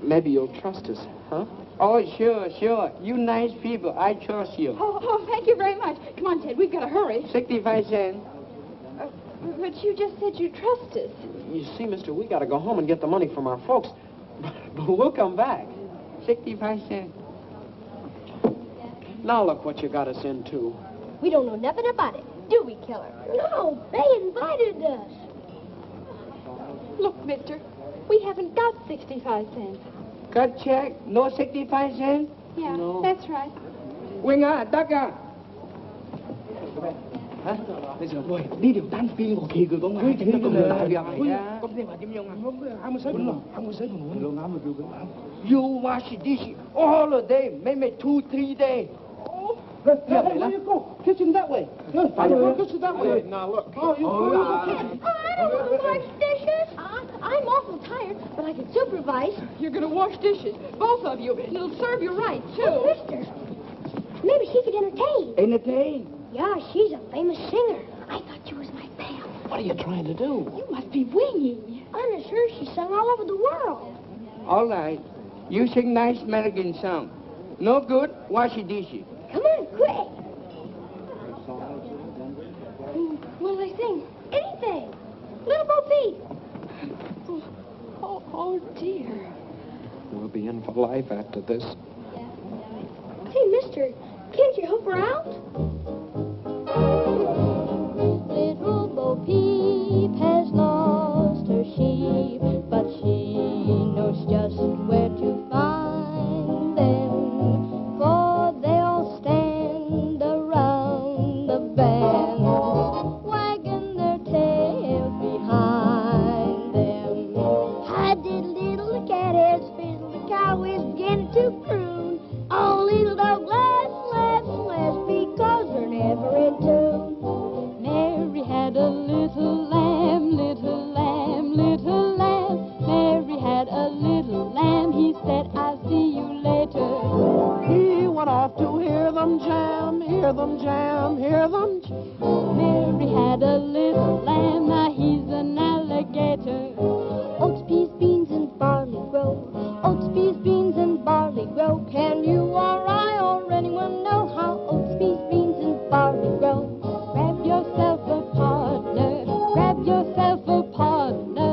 Maybe you'll trust us, huh? Oh, sure. You nice people. I trust you. Oh, thank you very much. Come on, Ted, we've got to hurry. 65 cents. But you just said you trust us. You see, mister, we got to go home and get the money from our folks. But we'll come back. 65 cents. Now look what you got us into. We don't know nothing about it, do we, Killer? No, they invited us. Look, mister, we haven't got 65 cents. Cut check? No 65 cents? Yeah, No. that's right. Winger, Ducker. Hả? Bây giờ ơi, đi điều tan phiên của kỳ của công an chắc nó không lại việc này á. Có thể mà chim nhông ăn không có sấy buồn luôn lắm mà kêu cái You wash this all the day, maybe 2-3 days. Yeah, where you go? Kitchen that way. Kitchen that way. Now look. I don't want to wash dishes. I'm awful tired, but I can supervise. You're going to wash dishes, both of you. And it'll serve you right, too. Oh, mister. Maybe she could entertain. Entertain? Yeah, she's a famous singer. I thought she was my pal. What are you trying to do? You must be winging. Honest, her, she sung all over the world. All right. You sing nice American song. No good, wash your dishes. Come on, quick. What'll they sing? Anything. Little Bo Peep. Oh, dear. We'll be in for life after this. Hey, mister, can't you help her out? Little Bo Peep has lost her sheep, but she knows just where to find them, for they'll stand around the bend, wagging their tails behind them. Hi did little cat has fizzled, the cow is beginning to croon. Oh, little dog, laugh, because they're never in tune. Mary had a little lamb, little lamb, little lamb. Mary had a little lamb, he said, I'll see you later. He went off to hear them jam, hear them jam, hear them jam. Mary had a little lamb, now he's an alligator. Oats, peas, beans, and barley grow. Oats, peas, beans, and barley grow. Can you or I or anyone know how oats, peas, beans, and barley grow? Grab yourself a partner, grab yourself a partner.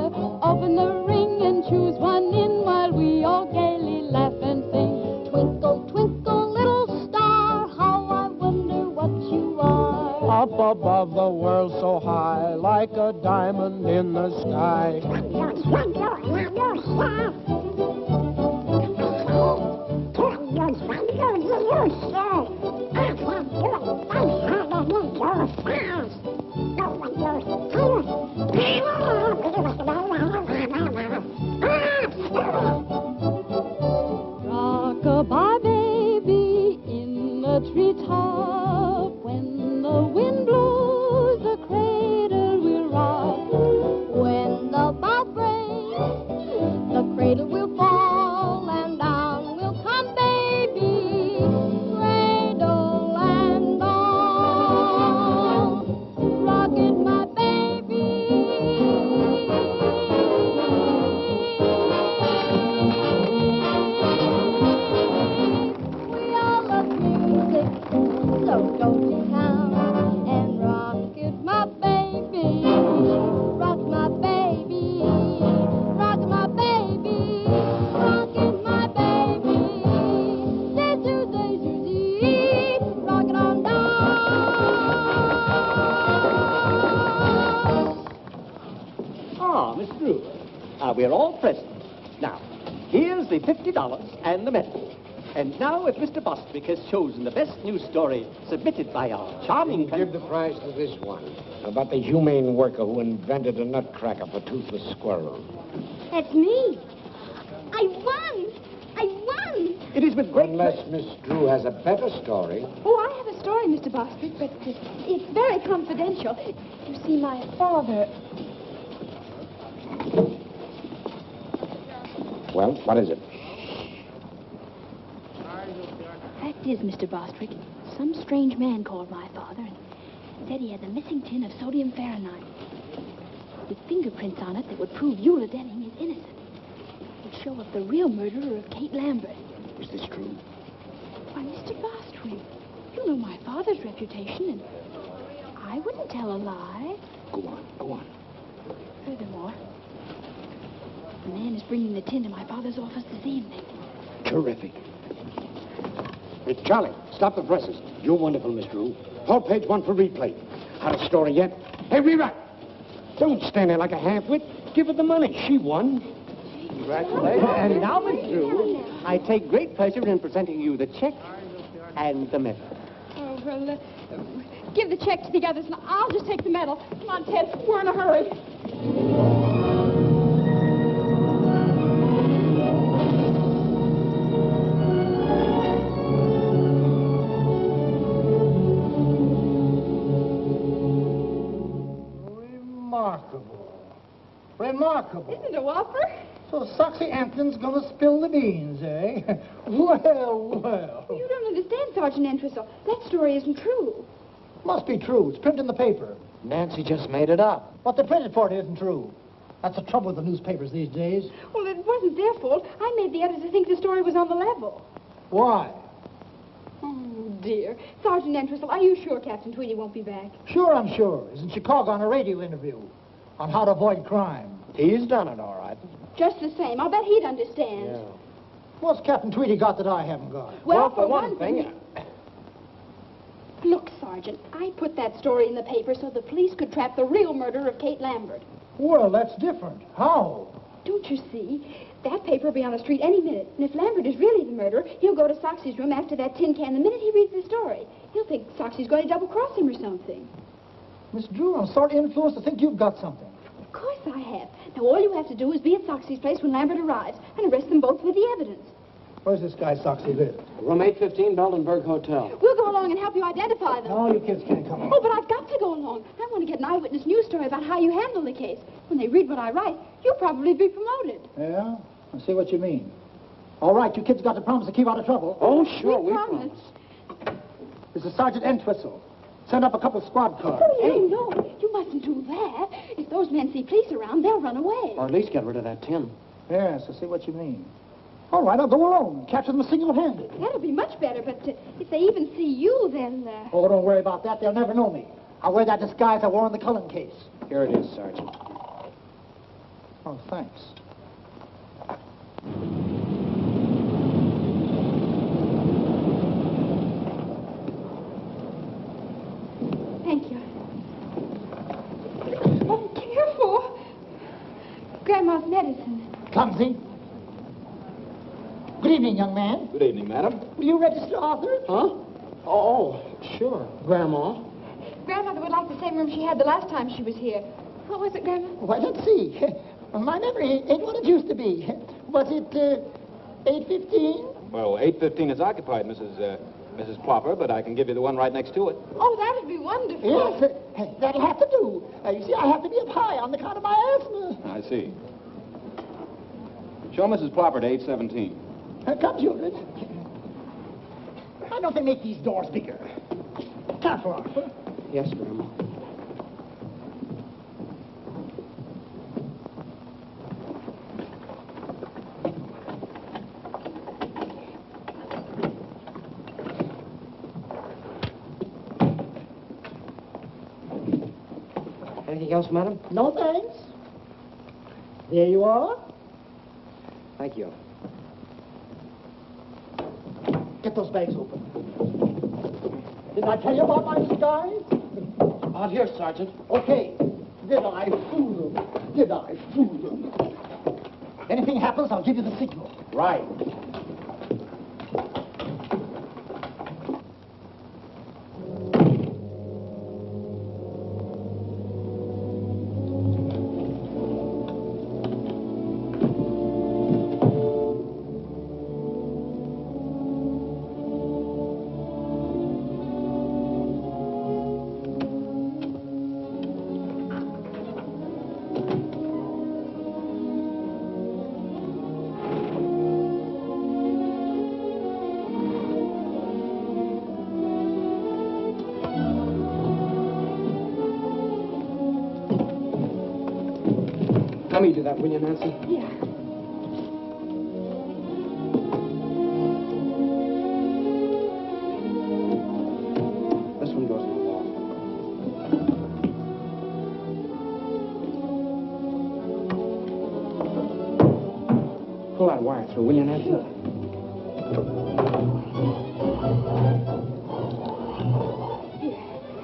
Rock-a-bye, baby, in the treetop. When the wind blows, the cradle will rock. When the bough breaks, the cradle will fall, and down will come baby, cradle and all. Rock it, my baby. We all love music, so go to town and rock it, my baby. Rock my baby, rock my baby, rock it, my baby. Day to day to day, rock it on down. Ah, Miss Drew. We're all present. Now, here's the $50 and the medal. And now, if Mr. Bostwick has chosen the best news story submitted by our charming... Give the prize to this one, about the humane worker who invented a nutcracker for toothless squirrels. That's me. I won. I won. It is with great... Unless Miss Drew has a better story. Oh, I have a story, Mr. Bostwick, but it's very confidential. You see, my father... Well, what is it? Fact is, Mr. Bostwick, some strange man called my father and said he had the missing tin of sodium Fahrenheit with fingerprints on it that would prove Eula Denning is innocent. It would show up the real murderer of Kate Lambert. Is this true? Why, Mr. Bostwick, you know my father's reputation, and I wouldn't tell a lie. Go on, go on. Furthermore, the man is bringing the tin to my father's office this evening. Terrific. It's Charlie. Stop the presses. You're wonderful, Miss Drew. Hold page 1 for replay. Had a story yet? Hey, rewrite. Don't stand there like a half-wit. Give her the money. She won. Congratulations. And now, Miss Drew, I take great pleasure in presenting you the check and the medal. Oh, well, give the check to the others, and I'll just take the medal. Come on, Ted. We're in a hurry. Remarkable. Isn't it a whopper? So Soxy Anthony's gonna spill the beans, eh? Well. You don't understand, Sergeant Entwistle. That story isn't true. Must be true. It's printed in the paper. Nancy just made it up. What they printed for it isn't true. That's the trouble with the newspapers these days. Well, it wasn't their fault. I made the editor think the story was on the level. Why? Oh, dear. Sergeant Entwistle, are you sure Captain Tweedy won't be back? Sure, I'm sure. He's in Chicago on a radio interview on how to avoid crime. He's done it all right. Just the same. I'll bet he'd understand. Yeah. What's Captain Tweedy got that I haven't got? Well, for one thing... Look, Sergeant, I put that story in the paper so the police could trap the real murderer of Kate Lambert. Well, that's different. How? Don't you see? That paper will be on the street any minute. And if Lambert is really the murderer, he'll go to Soxy's room after that tin can the minute he reads the story. He'll think Soxy's going to double-cross him or something. Miss Drew, I'm sort of influenced to think you've got something. Of course I have. Now, all you have to do is be at Soxy's place when Lambert arrives and arrest them both with the evidence. Where's this guy Soxy live? Room 815, Beldenberg Hotel. We'll go along and help you identify them. No, you kids can't come on. Oh, but I've got to go along. I want to get an eyewitness news story about how you handle the case. When they read what I write, you'll probably be promoted. Yeah? I see what you mean. All right, you kids got to promise to keep out of trouble. Oh, sure, we promise. This is Sergeant Entwistle. Send up a couple of squad cars. Oh, no, you mustn't do that. If those men see police around, they'll run away. Or at least get rid of that tin. Yes, I see what you mean. All right, I'll go alone. Capture them single-handed. That'll be much better, but if they even see you, then... Oh, don't worry about that. They'll never know me. I'll wear that disguise I wore in the Cullen case. Here it is, Sergeant. Oh, thanks. Thank you. Oh, careful. Grandma's medicine. Clumsy. Good evening, young man. Good evening, madam. Will you register Arthur? Huh? Oh, sure, Grandma. Grandmother would like the same room she had the last time she was here. What was it, Grandma? Why, let's see. My memory ain't what it used to be. Was it 8:15? Well, 8:15 is occupied, Mrs. Plopper, but I can give you the one right next to it. Oh, that'd be wonderful. Yes, that'll have to do. You see, I have to be up high on account of my asthma. I see. Show Mrs. Plopper to 8:17. Come, children. Why don't they make these doors bigger? Careful, Arthur. Yes, Grandma. Anything else, madam? No thanks. There you are. Thank you. Get those bags open. Didn't I tell you about my disguise? Out here, Sergeant. Okay. Did I fool them? Did I fool them? Anything happens, I'll give you the signal. Right. Let me do that, will you, Nancy? Yeah. This one goes in the wall. Pull that wire through, will you, Nancy?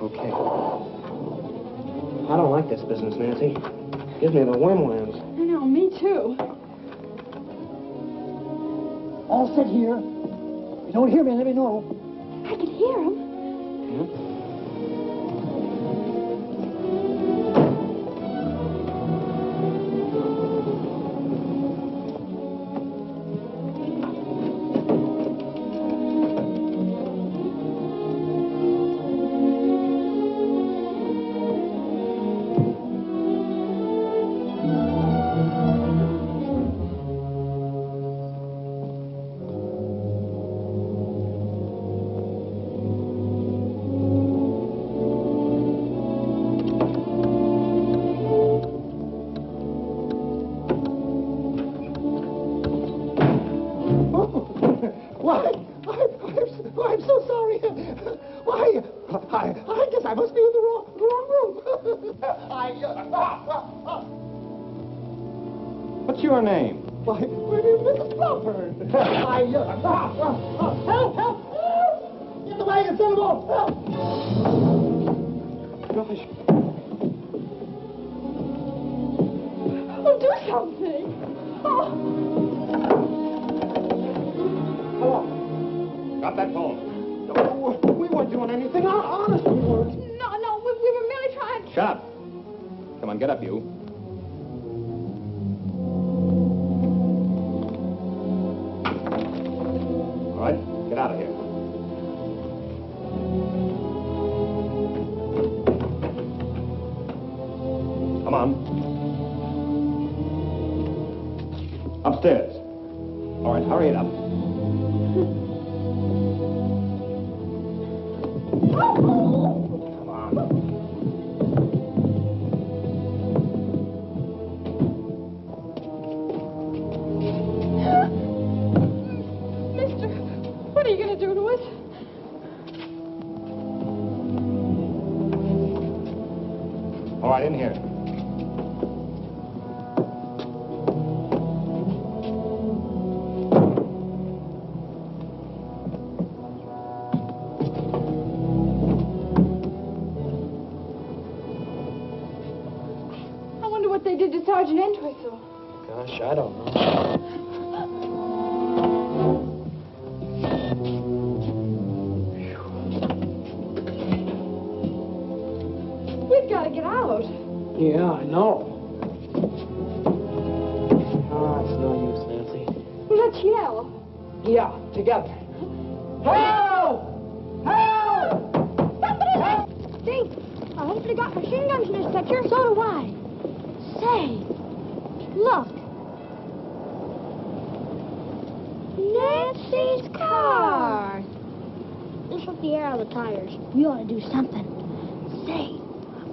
Okay. I don't like this business, Nancy. Gives me the wormlands. I know, me too. All set here. If you don't hear me, let me know. I could hear him. I'm so sorry. Why, I guess I must be in the wrong room. What's your name? Why, Mrs. Plopper. Help! Get the wagon, send them off. Help! Gosh. Oh, do something. Oh. Hello. Got that phone? No, we weren't doing anything. Honest, we weren't. No, we were merely trying. Shut up. Come on, get up, you. All right, get out of here. Come on. Upstairs. All right, hurry it up. Come on. Mister, what are you going to do to us? All right, in here. I wonder what they did to Sergeant Entwistle. Gosh, I don't know. We've got to get out. Yeah, I know. Oh, it's no use, Nancy. Well, let's yell. Yeah, together. Help! Help! Think, I hope they got machine guns in this picture. So do I. Say, look. Nancy's car. This was the air out of the tires. We ought to do something. Say,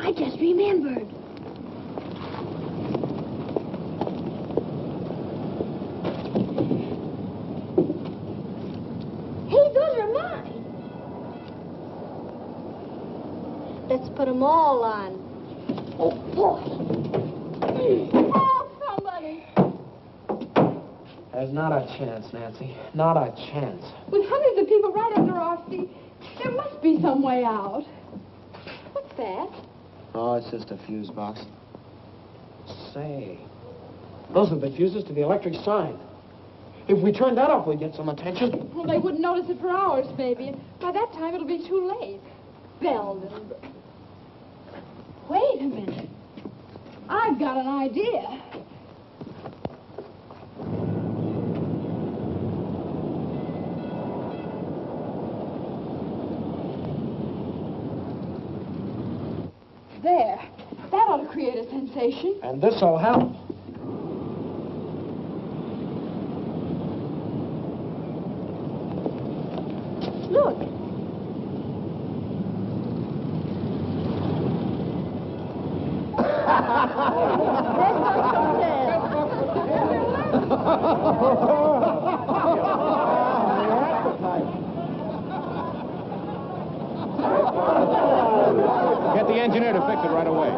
I just remembered. Hey, those are mine. Let's put them all on. Oh, boy. Oh, somebody. There's not a chance, Nancy. Not a chance. With hundreds of people right under our feet, there must be some way out. What's that? Oh, it's just a fuse box. Say, those are the fuses to the electric sign. If we turn that off, we'd get some attention. Well, they wouldn't notice it for hours, maybe. And by that time, it'll be too late. Belden. Wait a minute. I've got an idea. There. That ought to create a sensation. And this'll help. Look. Get the engineer to fix it right away.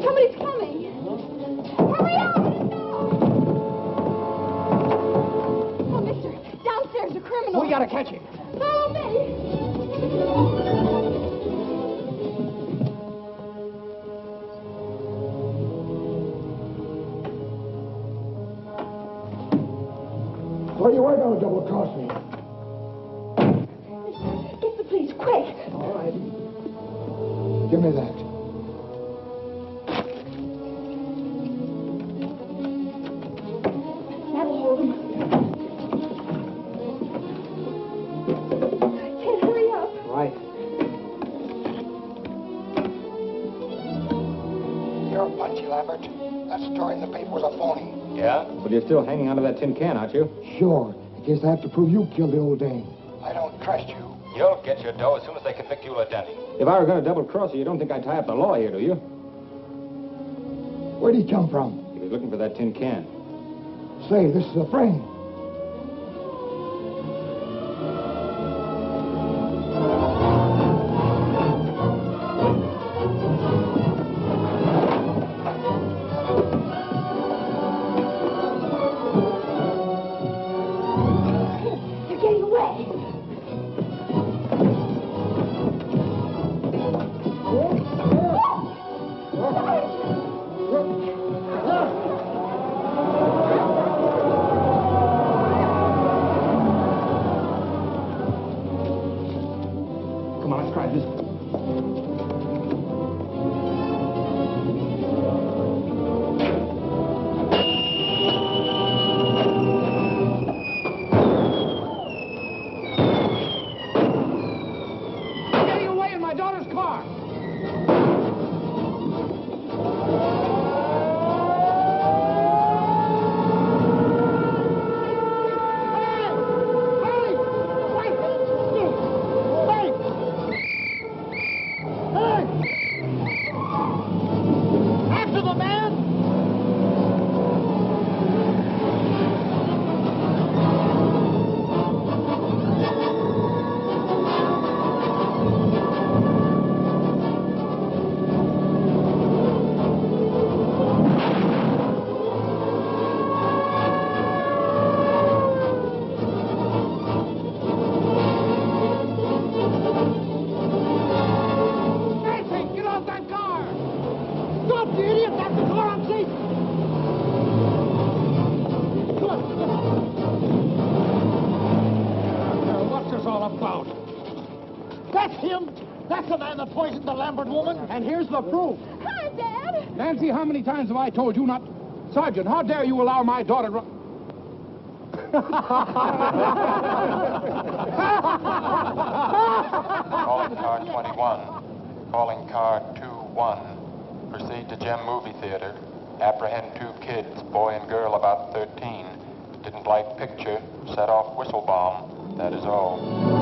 Somebody's coming. Hurry up! Oh, mister, downstairs a criminal. We gotta catch him. Follow me. Well, you were going to double-cross me. Get the police, quick. All right. Give me that. That'll hold him. Ted, hurry up. Right. You're punchy, Lambert. That story in the paper was a phony. Yeah? But you're still hanging onto that tin can, aren't you? Sure. In case I have to prove you killed the old dame. I don't trust you. You'll get your dough as soon as they convict you, Lieutenant. If I were going to double-cross you, you don't think I'd tie up the law here, do you? Where'd he come from? He was looking for that tin can. Say, this is a friend. They're getting away. Come on, let's try this. Getting away in my daughter's car. After the man! all about. That's him. That's the man that poisoned the Lambert woman. And here's the proof. Hi, Dad. Nancy, how many times have I told you not... Sergeant, how dare you allow my daughter to... Calling car 21. Calling car 21. Proceed to Gem Movie Theater. Apprehend 2 kids, boy and girl about 13. Didn't like picture. Set off whistle bomb. That is all.